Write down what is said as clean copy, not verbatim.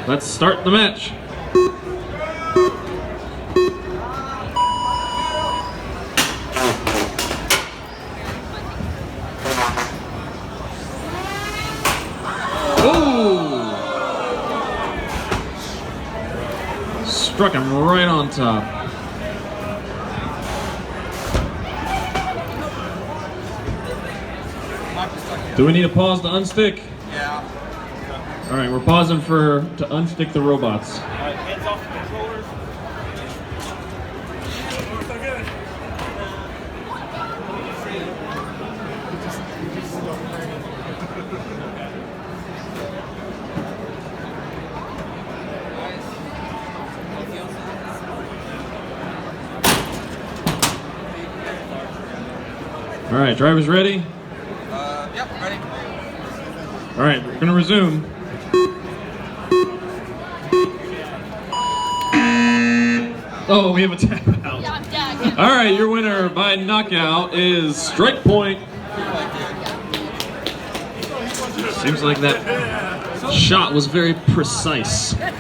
Let's start the match. Oh! Struck him right on top. Do we need a pause to unstick? Yeah. All right, we're pausing to unstick the robots. All right, hands off the controllers. All right, drivers ready? Yep, ready. All right, we're gonna resume. Oh, we have a tap out. All right, your winner by knockout is Xtrikepoint. Seems like that shot was very precise.